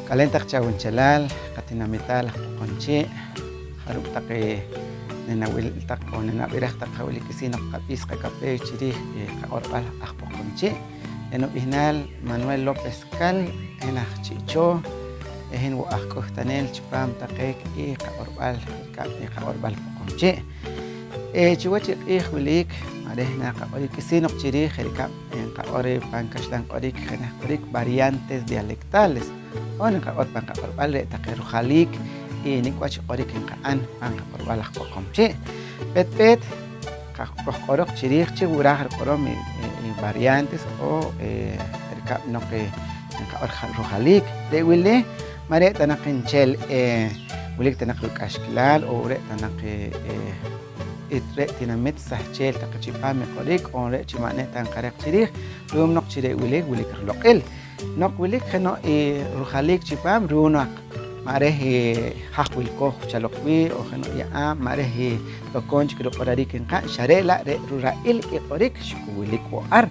Kalentaq chawinchalal, katinamital, qonchi, haruptaqi nenawiltaq o nenab'iraqtaq qawilikisinoq qap'is qakapey chirij qaq'orb'al ajpoqonchi. Enob'ijnal Manuel López Cal, enaj chicho, ejin wa'ajk'ujtanel chipam taqek y qaq'orb'al poqonchi. Chiwach iq'ij wilik marej na qaq'olikisinoq chirij jerikab qaq'ori pan kaxlan q'orik jenaj q'orik variantes dialectales. Onen qaq'or pan qaq'orb'al re' taq rujalik y nikwach q'orik nqa'an pan qaq'orb'al ajpoqonchi. Petpet qaq'orok chirij chi wuraj riq'orom variantes o jerikab no'j nqa'or rujalik re' wili mare' tanaq inchel wilik tanaq ruk'axk'lal o re' tanaq re' tinamit sajchel taq chipam q'orik o re' chima'nej tanqaraq chirij rum no'j chire' wilik rloq'il no'j wilik jeno' rujalik chipam runaq marej jaj wilkoj chaloq wi o jeno' ya'am marej tokon chik riq'orarik nqa' xare'la' re' rura'il iq'orik xkuwilik wo'ar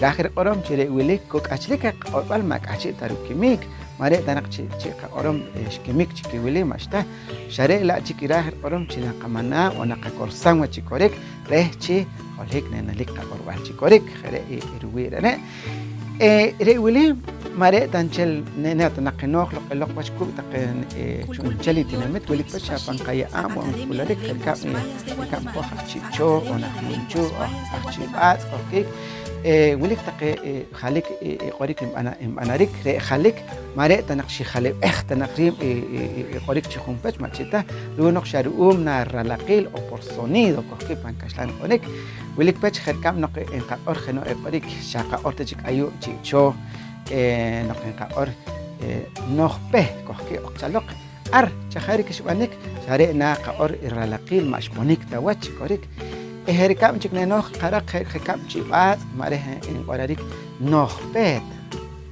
raj riq'orom chire' wilik kuk'achlik qaq'orb'al ma k'achik ta rukimik mare' tanaq chi qaq'orom xkimik chikiwili maxa xare'la' chik raj riq'orom chi naqamana' o naqakorsan wa chikorik reh chi joljik nenalik qaq'orb'al chikorik jere' irwi' re' re' wili mare' tanchel nena tanaq qinoj loq'eloq wach kuk' taq chunchel itinamit wilik pach xapan qaya'am o nk'ularik jerikab k'oj ajchi'cho o najmunchu o ajch'ib'atz' o kik wilik taq jalik iq'orik inb'anarik re' jalik mare' tanaq xijalib'ej tanaq riib' iq'orik chi junpech machita runoq xaru'um na ralaqil o por sonido kojkik pan kaxlan q'orik wilik pech jerikab no'j inqaq'or jeno' iq'orik xaqa'orta chik ayu' chi'cho no'j inqaq'or nojpej kojkik oqchaloq ar chajari kixb'anik xare' na qa'or iralaqil ma xmonik tawach chikorik jerikab chik nenoj qaraq jerikab chib'atz' marej inq'orarik nojpet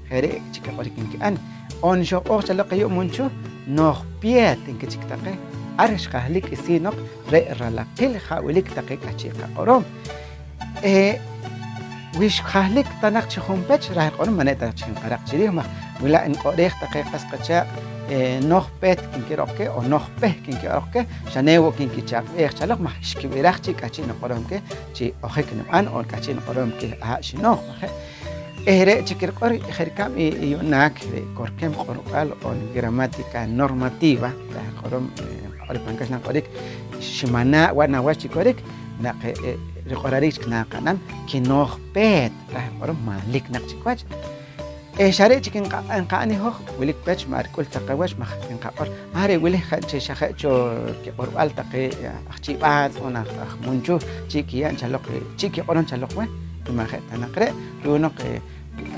jere' chik iq'orik inka'an o nixoq'oj chaloq ayu' munchu nojpiet inkachik taqe ar xqajlik isinoq re' ralaqil jawilik taqe k'achi' qaq'orom wix qajlik tanaq chi junpech raj q'orom mane' tanaq chi inqaraq chirij maj wila' inq'orej taqe qas qachaq nojpet kinkiroqke o nojpej kinkiroqke xanewo kinkichaqb'ej chaloq maj xkib'iraj chi k'achi' noq'oromke chi ojik nib'an o k'achi' noq'oromke aha' xinoj re' chik riq'or jerikab iyu'nak korkem q'orb'al o gramática normativa raj q'orom q'ori pan kaxlan q'orik ximana' wa nawach chikorik naq riq'orarik chik naqa'nan kinojpet raj q'orom malik naq chikwach xare' chik inqa'an ijoj wilik pech ma rik'ul taqe wach maj inqaq'or re' wili xaje' cho kiq'orb'al taqe ajch'ib'atz' o ajmunchu chi kiya'n chaloq chi kiq'orom chaloq we imaje' tanaq re' runoq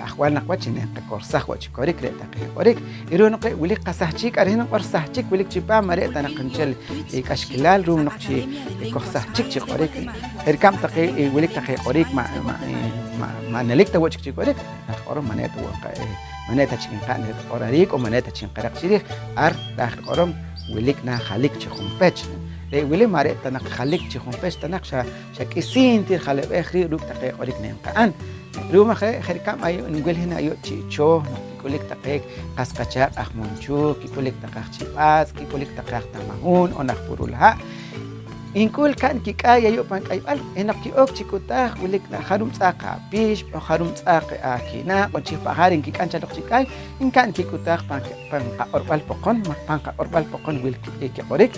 ajwal naq wach inqakorsaj wa chikorik re' taqe q'orik y runoq re' wilik qasaj chik arjin q'or saj chik wilik chipam mare' tanaq inchel k'axk'lal runoq chi kojsaj chik chi q'orik jerikab taqe wilik taqe q'orik ma nelik ta wa chik chikorik raj q'orom mane' ta chik inqa'n riq'orarik o mane' ta chik inqaraq chirij ar raj q'orom wilik na jalik chi junpech re' wili mare' tanaq jalik chi junpech tanaq xak'isintir jalib'ej ri' ruk' taqe q'orik nenqa'an rumaj re' jerikab ayu' niwil jin ayu' chi'cho kik'ulik taqe qas qachaq ajmunchu kik'ulik taqe ajch'ib'atz' kik'ulik taqe ajtamajun o najpurulha' ink'ul ka'n kik'ay ayu' pan k'ayb'al enoq ki'ok chik'utaj wilik jarum tz'aq apix o jarum tz'aq kinaq' o chijpa'jar inkik'an chaloq chik'ay inka'n kik'utaj pan qaq'orb'al poqon pan qaq'orb'al poqon wil kiq'orik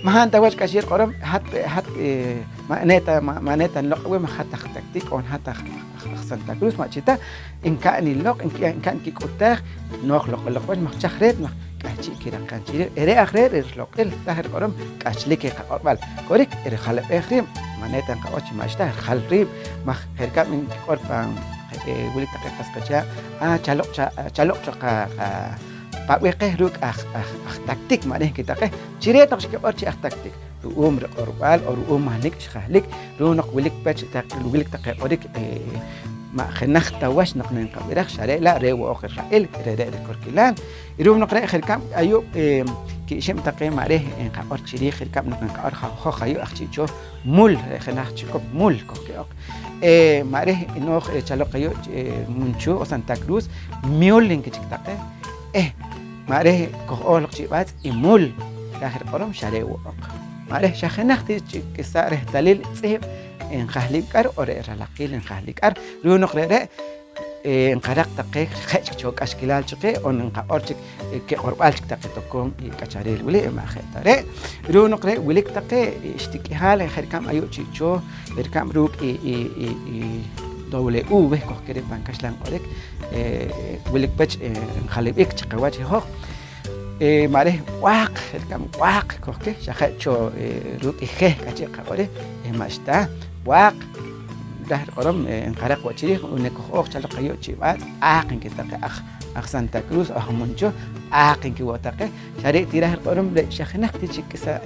majan tawach k'axir q'orom hat maneta nloq' wi majat ajtaktik o jat aj Santa Cruz machita inka'n iloq' inka'n kik'utaj noj loq'eloq wach maj chaj ret maj k'achi' kiraqan chirij re' aj re' rirloq'il raj riq'orom k'axlik qaq'orb'al korik rijalib'ej riib' maneta nqa'oj chi maxta rijal riib' maj jerikab inq'or pan wilik taqe qas qachaq chaloq pab'eqej ruk' ajtaktik manej kitaqej chire' taq xkiq'or chi ajtaktik ru'um riq'orb'al o ru'um majlik xjajlik runoq wilik pech wilik taqe q'orik ma jenaj tawax no'j ninqab'iraj xare'la' re' wo'oj ra'il re' rikorkilal y runoq re' jerikab ayu' ki'xim taqe marej inqaq'or chirij jerikab no'j inqaq'or hoj ayu' ajchi'cho mul re' jenaj chikop mul kojki'ok marej noj chaloq ayu' munchu o Santa Cruz miul inkichik taqe mare kohol chibat imul lahir qorom share woq mare shakhnakhti kisare talil tsib en khahlikar ore ralaqil en khahlikar runoq rere en qaraq taqe khach chok ashkilal chqe on en qaorchik ke qorbal chik taqe tokom y kacharil wili ma khetare runoq re wilik taqe ishtikihal kharkam ayu chicho berkam ruk doble v kohkere bankashlan qorek wilik bach khalibik chqawach hoq mare waq kharkam waq kohke shahacho ruk ije kache qore mashta waq dah qorom en qaraq wachiri unek oq chal qayo chibat aqin ke taqe akh Santa Cruz ahmoncho aqin ke wataqe shari tirah qorom le shakhnak tichikisa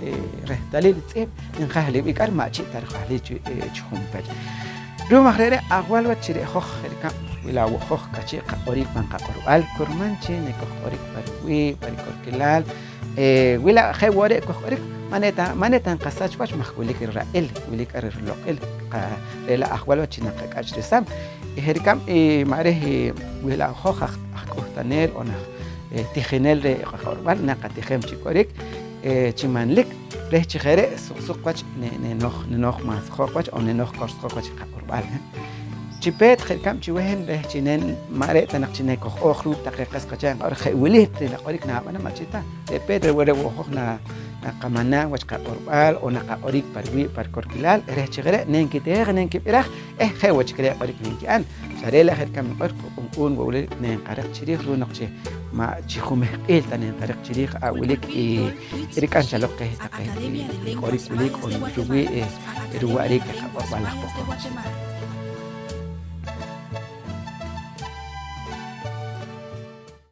rehtalil tsib en khalibik ar machi tar khali chhumpach Ruma khare agwal wa chire khokh kharka wila wa khokh kachi qorik man qaqoral kurmanchi ne qorik parwi parikorkilal wila khaware qorik maneta qasach wach makhkulik ra'il wilik arloqil la agwal wa china qachrisam herkam mare wila khokh akhtanel ona tijenel de qorbal na qatijem chikorik chimanlik leh chigere suq wach ne noch mas khok wach on noch kors khok wach qorbal chipet khelkam chiwen leh chinen mare tanaq chine ko okhru taqiqas qachan ar khwilit la qorik na bana machita pedre were wo khna qamana wach qorbal ona qorik parwi par korkilal leh chigere nen kiter nen kibirah khewach kre qorik nen ki an sarela khelkam qork un wole nen qaraq chiri ru naqche ma chikhumeh qil tanen qaraq chiri awilik irikan chaloqe taqe qorik wilik on ruwi ruwarik qorbal qorbal